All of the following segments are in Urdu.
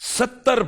70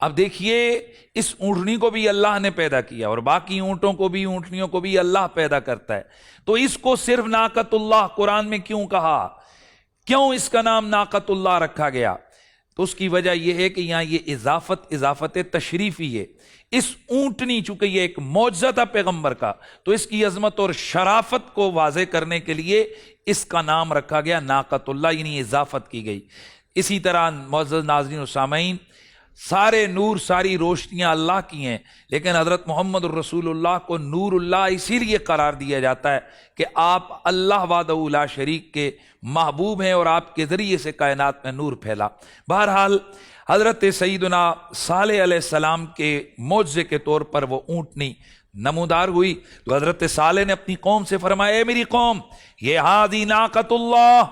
اب دیکھیے اس اونٹنی کو بھی اللہ نے پیدا کیا اور باقی اونٹوں کو بھی اونٹنیوں کو بھی اللہ پیدا کرتا ہے، تو اس کو صرف ناقۃ اللہ قرآن میں کیوں کہا، کیوں اس کا نام ناقۃ اللہ رکھا گیا؟ تو اس کی وجہ یہ ہے کہ یہاں یہ اضافت تشریفی ہے۔ اس اونٹنی چونکہ یہ ایک معجزہ تھا پیغمبر کا، تو اس کی عظمت اور شرافت کو واضح کرنے کے لیے اس کا نام رکھا گیا ناقۃ اللہ، یعنی اضافت کی گئی۔ اسی طرح معزز ناظرین و سامعین، سارے نور ساری روشنیاں اللہ کی ہیں، لیکن حضرت محمد الرسول اللہ کو نور اللہ اسی لیے قرار دیا جاتا ہے کہ آپ اللہ وحدہ لا شریک کے محبوب ہیں اور آپ کے ذریعے سے کائنات میں نور پھیلا۔ بہرحال حضرت سیدنا صالح علیہ السلام کے معجزے کے طور پر وہ اونٹنی نمودار ہوئی، تو حضرت صالح نے اپنی قوم سے فرمایا، اے میری قوم، یہ ہادی ناقۃ اللہ،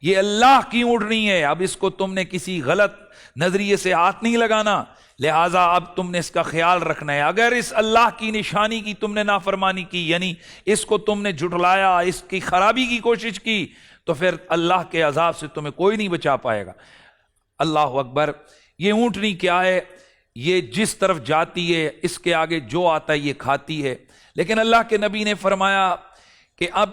یہ اللہ کی اونٹنی ہے، اب اس کو تم نے کسی غلط نظریے سے ہاتھ نہیں لگانا، لہٰذا اب تم نے اس کا خیال رکھنا ہے۔ اگر اس اللہ کی نشانی کی تم نے نافرمانی کی، یعنی اس کو تم نے جھٹلایا، اس کی خرابی کی کوشش کی، تو پھر اللہ کے عذاب سے تمہیں کوئی نہیں بچا پائے گا۔ اللہ اکبر۔ یہ اونٹنی کیا ہے؟ یہ جس طرف جاتی ہے اس کے آگے جو آتا ہے یہ کھاتی ہے، لیکن اللہ کے نبی نے فرمایا کہ اب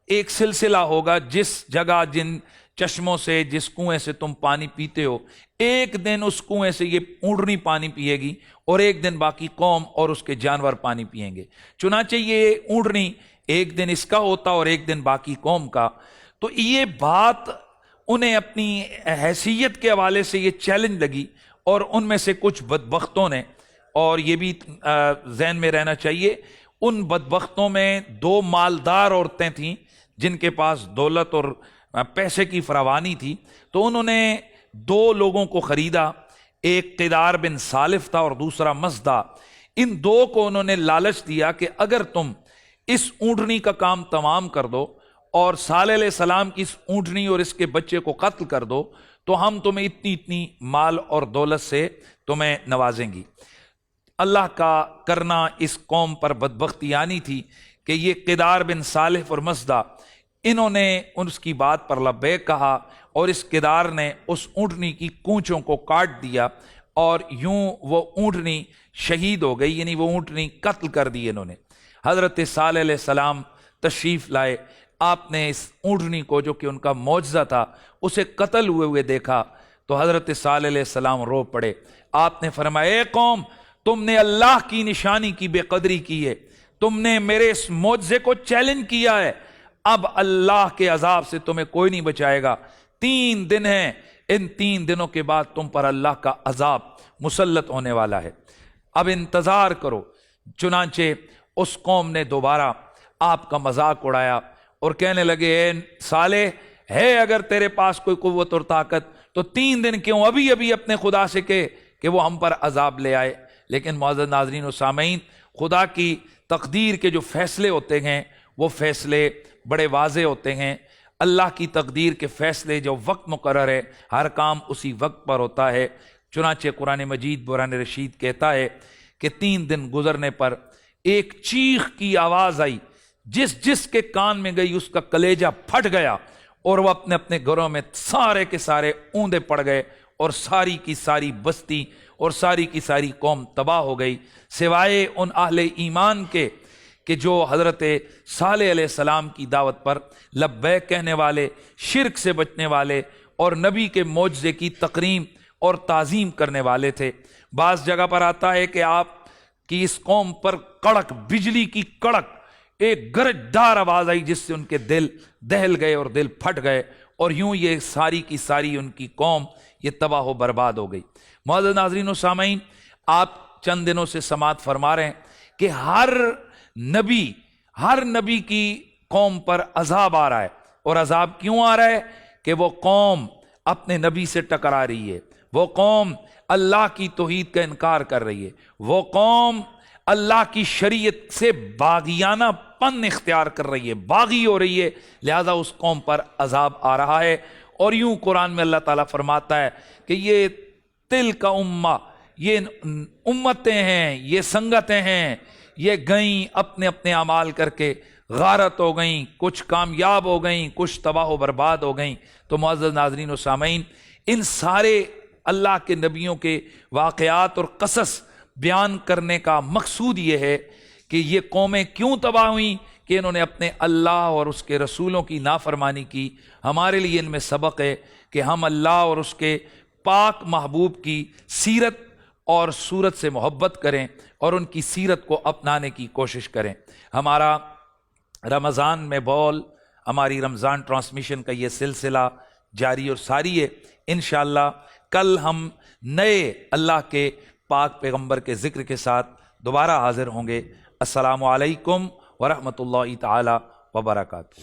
ایک سلسلہ ہوگا، جس جگہ جن چشموں سے جس کنویں سے تم پانی پیتے ہو، ایک دن اس کنویں سے یہ اونٹنی پانی پیے گی اور ایک دن باقی قوم اور اس کے جانور پانی پیئیں گے۔ چنانچہ یہ اونٹنی ایک دن اس کا ہوتا اور ایک دن باقی قوم کا۔ تو یہ بات انہیں اپنی حیثیت کے حوالے سے یہ چیلنج لگی، اور ان میں سے کچھ بدبختوں نے، اور یہ بھی ذہن میں رہنا چاہیے، ان بدبختوں میں 2 مالدار عورتیں تھیں جن کے پاس دولت اور پیسے کی فراوانی تھی، تو انہوں نے 2 لوگوں کو خریدا، ایک قدار بن سالف تھا اور دوسرا مزدہ۔ ان 2 کو انہوں نے لالچ دیا کہ اگر تم اس اونٹنی کا کام تمام کر دو اور صالح علیہ السلام کی اس اونٹنی اور اس کے بچے کو قتل کر دو تو ہم تمہیں اتنی مال اور دولت سے تمہیں نوازیں گی۔ اللہ کا کرنا اس قوم پر بدبختی آنی تھی کہ یہ قدار بن صالح اور مزدہ، انہوں نے اس کی بات پر لبیک کہا، اور اس قدار نے اس اونٹنی کی کونچوں کو کاٹ دیا، اور یوں وہ اونٹنی شہید ہو گئی، یعنی وہ اونٹنی قتل کر دی انہوں نے۔ حضرت صالح علیہ السلام تشریف لائے، آپ نے اس اونٹنی کو جو کہ ان کا معجزہ تھا اسے قتل ہوئے دیکھا، تو حضرت صالح علیہ السلام رو پڑے۔ آپ نے فرمایا، اے قوم، تم نے اللہ کی نشانی کی بے قدری کی ہے، تم نے میرے اس معجزے کو چیلنج کیا ہے، اب اللہ کے عذاب سے تمہیں کوئی نہیں بچائے گا۔ 3 دن ہیں، ان 3 دنوں کے بعد تم پر اللہ کا عذاب مسلط ہونے والا ہے، اب انتظار کرو۔ چنانچہ اس قوم نے دوبارہ آپ کا مذاق اڑایا اور کہنے لگے، اے صالح، ہے اگر تیرے پاس کوئی قوت اور طاقت تو 3 دن کیوں ابھی اپنے خدا سے کہ وہ ہم پر عذاب لے آئے۔ لیکن معزز ناظرین و سامعین، خدا کی تقدیر کے جو فیصلے ہوتے ہیں وہ فیصلے بڑے واضح ہوتے ہیں۔ اللہ کی تقدیر کے فیصلے جو وقت مقرر ہے، ہر کام اسی وقت پر ہوتا ہے۔ چنانچہ قرآن مجید برہان رشید کہتا ہے کہ 3 دن گزرنے پر ایک چیخ کی آواز آئی، جس کے کان میں گئی اس کا کلیجہ پھٹ گیا، اور وہ اپنے اپنے گھروں میں سارے کے سارے اوندے پڑ گئے، اور ساری کی ساری بستی اور ساری کی ساری قوم تباہ ہو گئی، سوائے ان اہل ایمان کے کہ جو حضرت صالح علیہ السلام کی دعوت پر لبیک کہنے والے، شرک سے بچنے والے، اور نبی کے معجزے کی تقریم اور تعظیم کرنے والے تھے۔ بعض جگہ پر آتا ہے کہ آپ کی اس قوم پر کڑک، بجلی کی کڑک، ایک گرجدار آواز آئی جس سے ان کے دل دہل گئے اور دل پھٹ گئے، اور یوں یہ ساری کی ساری ان کی قوم یہ تباہ و برباد ہو گئی۔ معزز ناظرین و سامعین، آپ چند دنوں سے سماعت فرما رہے ہیں کہ ہر نبی کی قوم پر عذاب آ رہا ہے، اور عذاب کیوں آ رہا ہے؟ کہ وہ قوم اپنے نبی سے ٹکرا رہی ہے، وہ قوم اللہ کی توحید کا انکار کر رہی ہے، وہ قوم اللہ کی شریعت سے باغیانہ پن اختیار کر رہی ہے، باغی ہو رہی ہے، لہذا اس قوم پر عذاب آ رہا ہے۔ اور یوں قرآن میں اللہ تعالیٰ فرماتا ہے کہ یہ تل کا امہ، یہ امتیں ہیں، یہ سنگتیں ہیں، یہ گئیں اپنے اپنے اعمال کر کے، غارت ہو گئیں، کچھ کامیاب ہو گئیں، کچھ تباہ و برباد ہو گئیں۔ تو معزز ناظرین و سامعین، ان سارے اللہ کے نبیوں کے واقعات اور قصص بیان کرنے کا مقصود یہ ہے کہ یہ قومیں کیوں تباہ ہوئیں کہ انہوں نے اپنے اللہ اور اس کے رسولوں کی نافرمانی کی۔ ہمارے لیے ان میں سبق ہے کہ ہم اللہ اور اس کے پاک محبوب کی سیرت اور صورت سے محبت کریں اور ان کی سیرت کو اپنانے کی کوشش کریں۔ ہمارا رمضان میں بول، ہماری رمضان ٹرانسمیشن کا یہ سلسلہ جاری اور ساری ہے۔ انشاءاللہ کل ہم نئے اللہ کے پاک پیغمبر کے ذکر کے ساتھ دوبارہ حاضر ہوں گے۔ السلام علیکم ورحمۃ اللہ تعالی وبرکاتہ۔